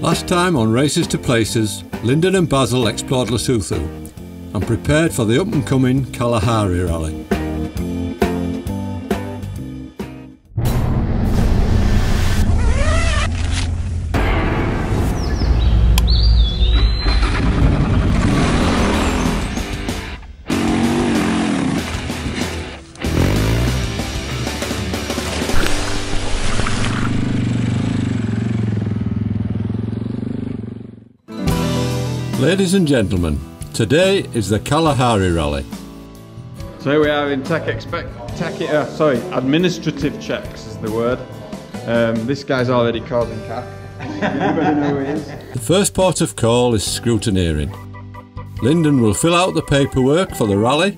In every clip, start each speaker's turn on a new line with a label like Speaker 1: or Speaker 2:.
Speaker 1: Last time on Races to Places, Lyndon and Basil explored Lesotho and prepared for the up-and-coming Kalahari Rally. Ladies and gentlemen, today is the Kalahari Rally.
Speaker 2: So here we are in administrative checks is the word. This guy's already causing cack. Anybody know who he is?
Speaker 1: The first port of call is scrutineering. Lyndon will fill out the paperwork for the rally,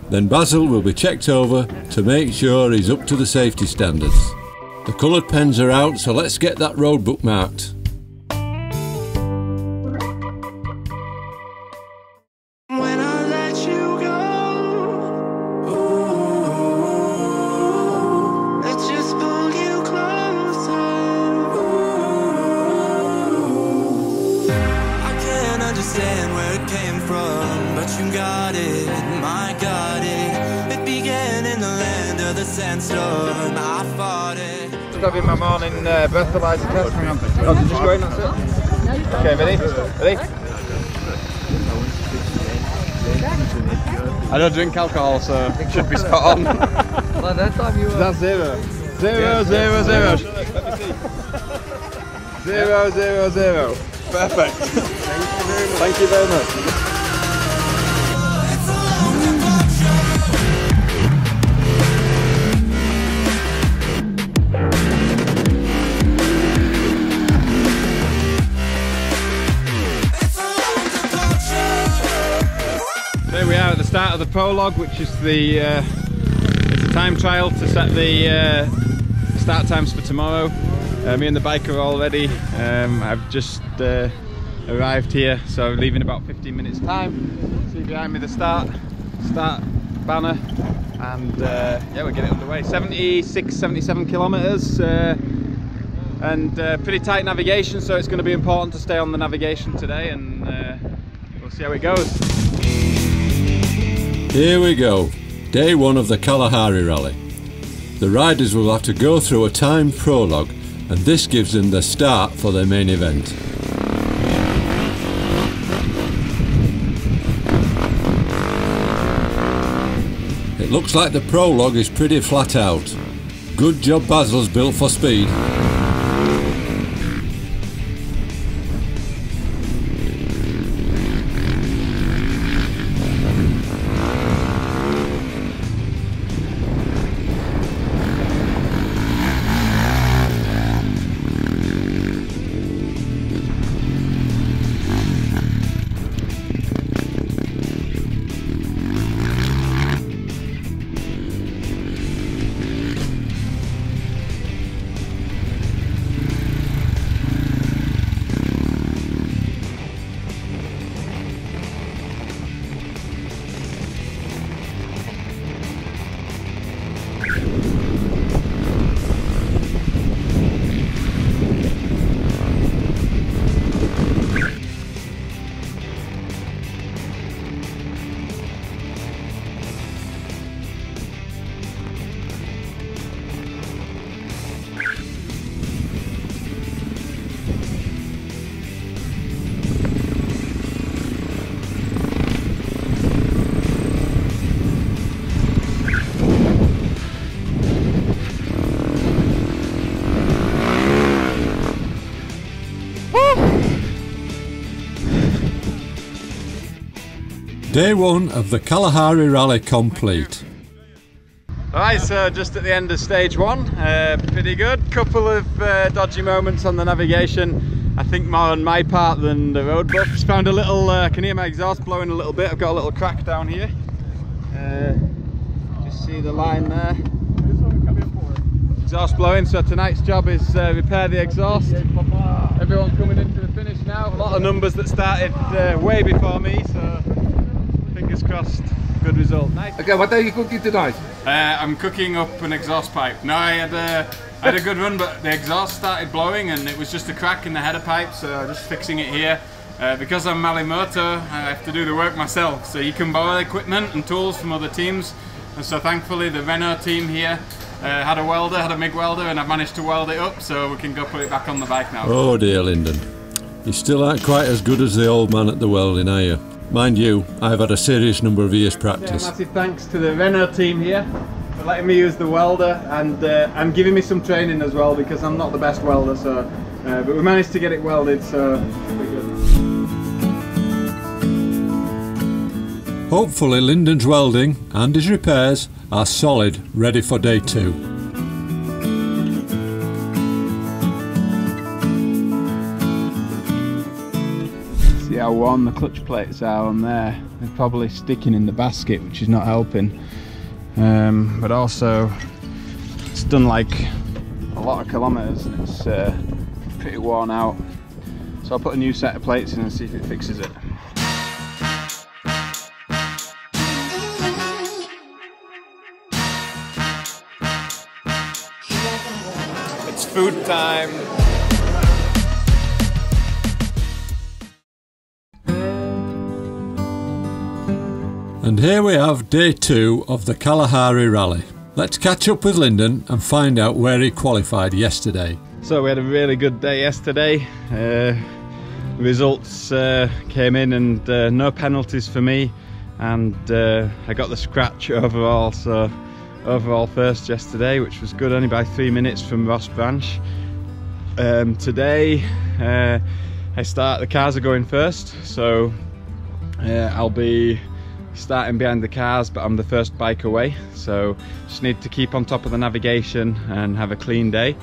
Speaker 1: then Basil will be checked over to make sure he's up to the safety standards. The coloured pens are out, so let's get that road book marked.
Speaker 3: Where it came from, but you got it, my got it. It began in the land of the sandstorm. I fought it.
Speaker 2: Just having my morning breathalyzer test. Hang on. Oh, just go in, that's it. Okay, ready? Ready? I don't drink alcohol, so it should be spot on.
Speaker 3: Well, that time you were...
Speaker 2: That's 0. 0, 0, 0. 0, 0, 0. Perfect. Thank you very much. There we are at the start of the prologue, which is it's a time trial to set the start times for tomorrow. Me and the bike are all ready. I've just arrived here, so leaving about 15 minutes time. See behind me the start banner, and yeah, we're getting underway. 76, 77 kilometers, and pretty tight navigation, so it's going to be important to stay on the navigation today, and we'll see how it goes.
Speaker 1: Here we go, day one of the Kalahari Rally. The riders will have to go through a timed prologue, and this gives them the start for their main event. It looks like the prologue is pretty flat out. Good job Basil's built for speed. Day one of the Kalahari Rally complete.
Speaker 2: Alright, so just at the end of stage one, pretty good. Couple of dodgy moments on the navigation. I think more on my part than the road book. Just found a little, I can hear my exhaust blowing a little bit. I've got a little crack down here. Just see the line there. Exhaust blowing, so tonight's job is repair the exhaust. Everyone coming into the finish now. A lot of numbers that started way before me, so fingers crossed, good result. Nice.
Speaker 4: Okay, what are you cooking tonight?
Speaker 2: I'm cooking up an exhaust pipe. No, I had I had a good run, but the exhaust started blowing and it was just a crack in the header pipe, so just fixing it here. Because I'm Malimoto, I have to do the work myself, so you can borrow equipment and tools from other teams. And so thankfully the Renault team here had a welder, had a MIG welder, and I've managed to weld it up so we can go put it back on the bike now.
Speaker 1: Oh dear, Lyndon. You still aren't quite as good as the old man at the welding, are you? Mind you, I've had a serious number of years practice.
Speaker 2: Yeah, massive thanks to the Renault team here for letting me use the welder and giving me some training as well, because I'm not the best welder, so but we managed to get it welded, so pretty good.
Speaker 1: Hopefully Lyndon's welding and his repairs are solid, ready for day 2.
Speaker 2: See how warm the clutch plates are on there. They're probably sticking in the basket, which is not helping. But also, it's done like a lot of kilometres and it's pretty worn out. So I'll put a new set of plates in and see if it fixes it. It's food time.
Speaker 1: And here we have day 2 of the Kalahari Rally. Let's catch up with Lyndon and find out where he qualified yesterday.
Speaker 2: So we had a really good day yesterday. Results came in and no penalties for me, and I got the scratch overall, so overall first yesterday, which was good, only by 3 minutes from Ross Branch. Today the cars are going first, so I'll be starting behind the cars, but I'm the first bike away, so just need to keep on top of the navigation and have a clean day.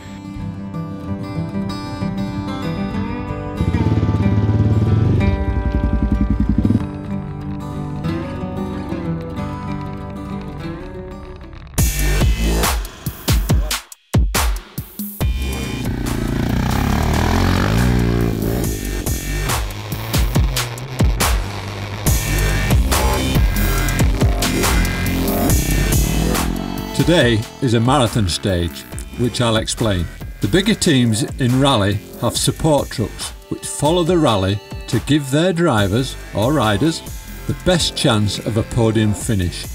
Speaker 1: Today is a marathon stage, which I'll explain. The bigger teams in rally have support trucks which follow the rally to give their drivers or riders the best chance of a podium finish.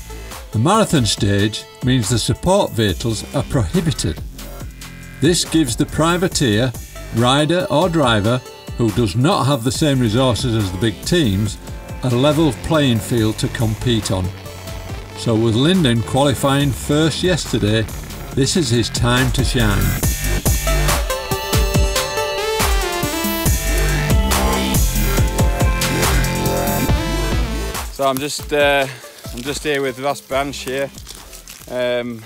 Speaker 1: The marathon stage means the support vehicles are prohibited. This gives the privateer, rider or driver who does not have the same resources as the big teams a level playing field to compete on. So with Lyndon qualifying first yesterday, this is his time to shine.
Speaker 2: So I'm just here with Ross Branch here, and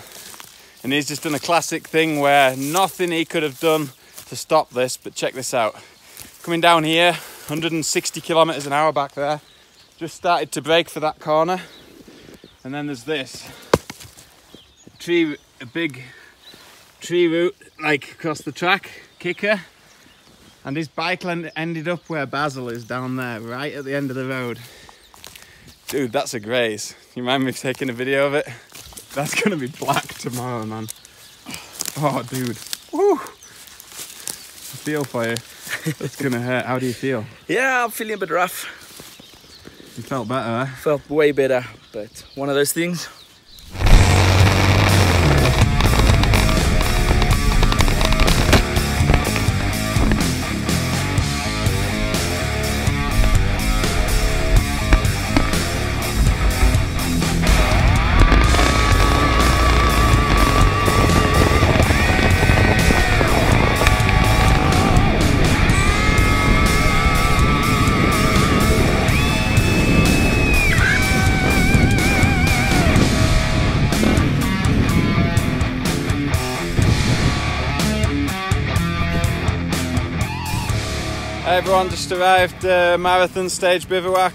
Speaker 2: he's just done a classic thing where nothing he could have done to stop this, but check this out. Coming down here, 160 kilometers an hour back there, just started to brake for that corner. And then there's this a big tree root like across the track, kicker, and his bike ended up where Basil is down there, right at the end of the road. Dude, that's a graze. You mind me taking a video of it? That's gonna be black tomorrow, man. Oh, dude. Woo! I feel for you. It's gonna hurt. How do you feel?
Speaker 4: Yeah, I'm feeling a bit rough.
Speaker 2: You felt better, eh?
Speaker 4: Felt way better, but one of those things.
Speaker 2: Everyone just arrived marathon stage bivouac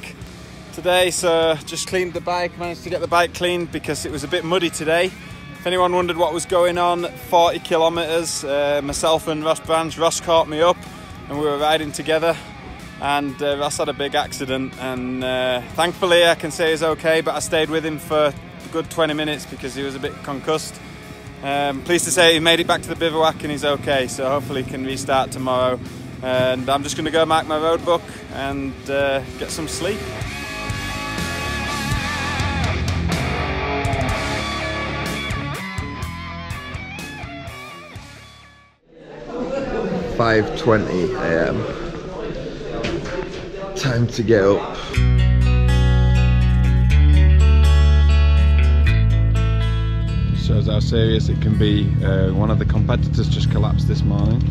Speaker 2: today, so just cleaned the bike, managed to get the bike cleaned because it was a bit muddy today. If anyone wondered what was going on, 40 kilometers, myself and Ross Branch, Ross caught me up and we were riding together, and Ross had a big accident, and thankfully I can say he's okay, but I stayed with him for a good 20 minutes because he was a bit concussed. Pleased to say he made it back to the bivouac and he's okay, so hopefully he can restart tomorrow. And I'm just going to go mark my road book and get some sleep.
Speaker 5: "5:20 AM. Time to get up."
Speaker 2: Shows how serious it can be. One of the competitors just collapsed this morning,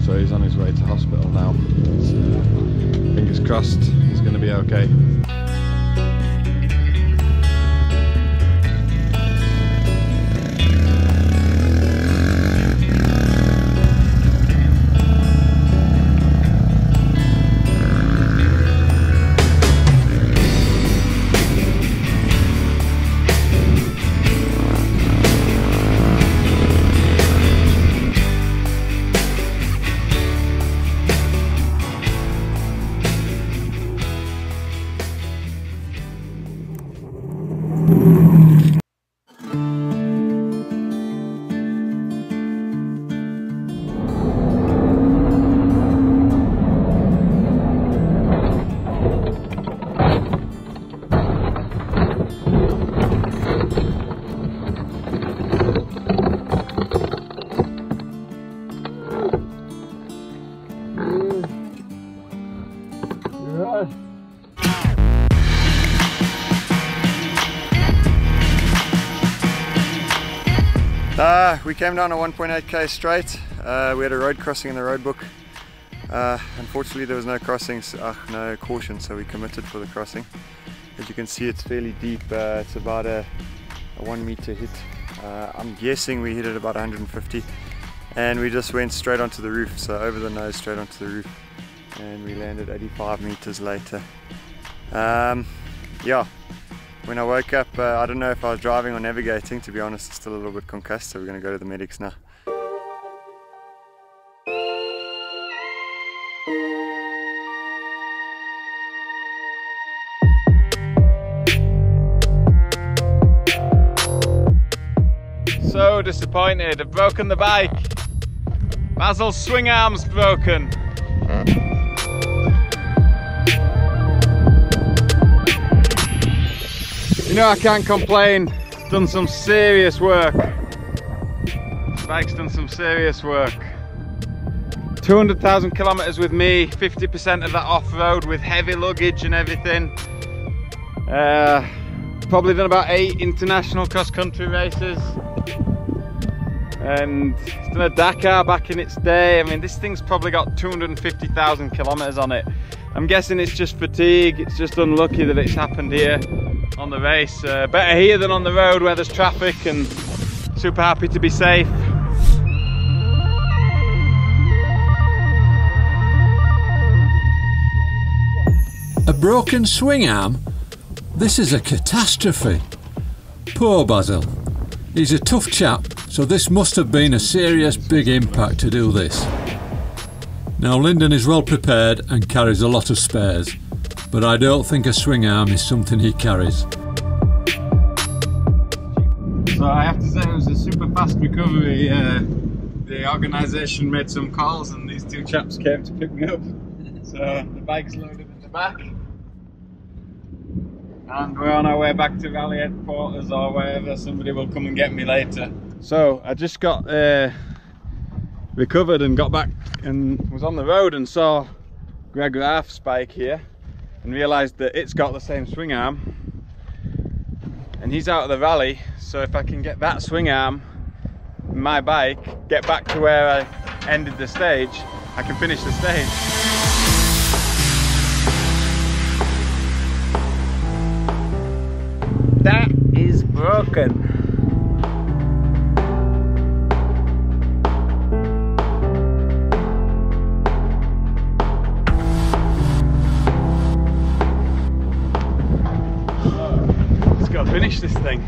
Speaker 2: so he's on his way to hospital now. Fingers crossed he's going to be okay.
Speaker 5: We came down a 1.8k straight. We had a road crossing in the road book. Unfortunately there was no crossings, no caution, so we committed for the crossing. As you can see, it's fairly deep. It's about a 1 meter hit. I'm guessing we hit it about 150, and we just went straight onto the roof, so over the nose straight onto the roof, and we landed 85 meters later. Yeah. When I woke up, I don't know if I was driving or navigating, to be honest. Still a little bit concussed, so we're going to go to the medics now.
Speaker 2: So disappointed, I've broken the bike. Basil's swing arm's broken. You know, I can't complain. Done some serious work. This bike's done some serious work. 200,000 kilometers with me, 50% of that off-road with heavy luggage and everything. Probably done about 8 international cross-country races. And it's done a Dakar back in its day. I mean, this thing's probably got 250,000 kilometers on it. I'm guessing it's just fatigue. It's just unlucky that it's happened here on the race. Better here than on the road where there's traffic, and super happy to be safe.
Speaker 1: A broken swing arm? This is a catastrophe. Poor Basil. He's a tough chap, so this must have been a serious big impact to do this. Now Lyndon is well prepared and carries a lot of spares, but I don't think a swing arm is something he carries.
Speaker 2: So I have to say it was a super fast recovery. The organisation made some calls and these two chaps came to pick me up. So the bike's loaded in the back. And we're on our way back to Rally headquarters or wherever. Somebody will come and get me later. So I just got recovered and got back and was on the road and saw Greg Raff's bike here and realised that it's got the same swing arm and he's out of the rally, so if I can get that swing arm, my bike, get back to where I ended the stage, I can finish the stage. That is broken. Let's go finish this thing.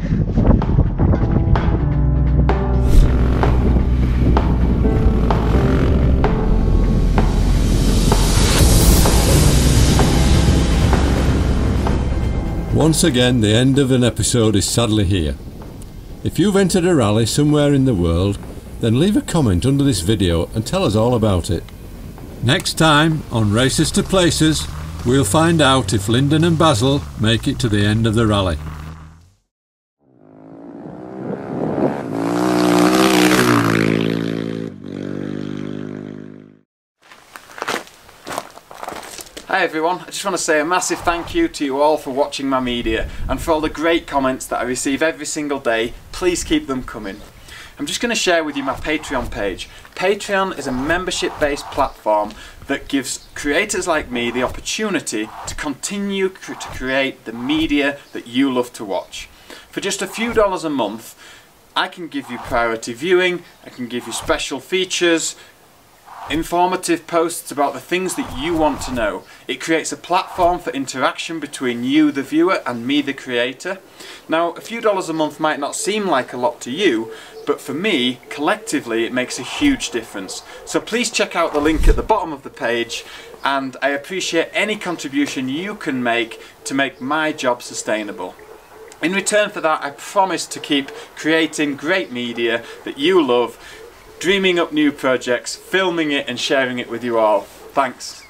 Speaker 1: Once again, the end of an episode is sadly here. If you've entered a rally somewhere in the world, then leave a comment under this video and tell us all about it. Next time on Races to Places, we'll find out if Lyndon and Basil make it to the end of the rally.
Speaker 6: Hi everyone, I just want to say a massive thank you to you all for watching my media and for all the great comments that I receive every single day. Please keep them coming. I'm just going to share with you my Patreon page. Patreon is a membership-based platform that gives creators like me the opportunity to continue to create the media that you love to watch. For just a few dollars a month, I can give you priority viewing, I can give you special features, informative posts about the things that you want to know. It creates a platform for interaction between you, the viewer, and me, the creator. Now, a few dollars a month might not seem like a lot to you, but for me, collectively, it makes a huge difference. So please check out the link at the bottom of the page, and I appreciate any contribution you can make to make my job sustainable. In return for that, I promise to keep creating great media that you love, dreaming up new projects, filming it and sharing it with you all. Thanks.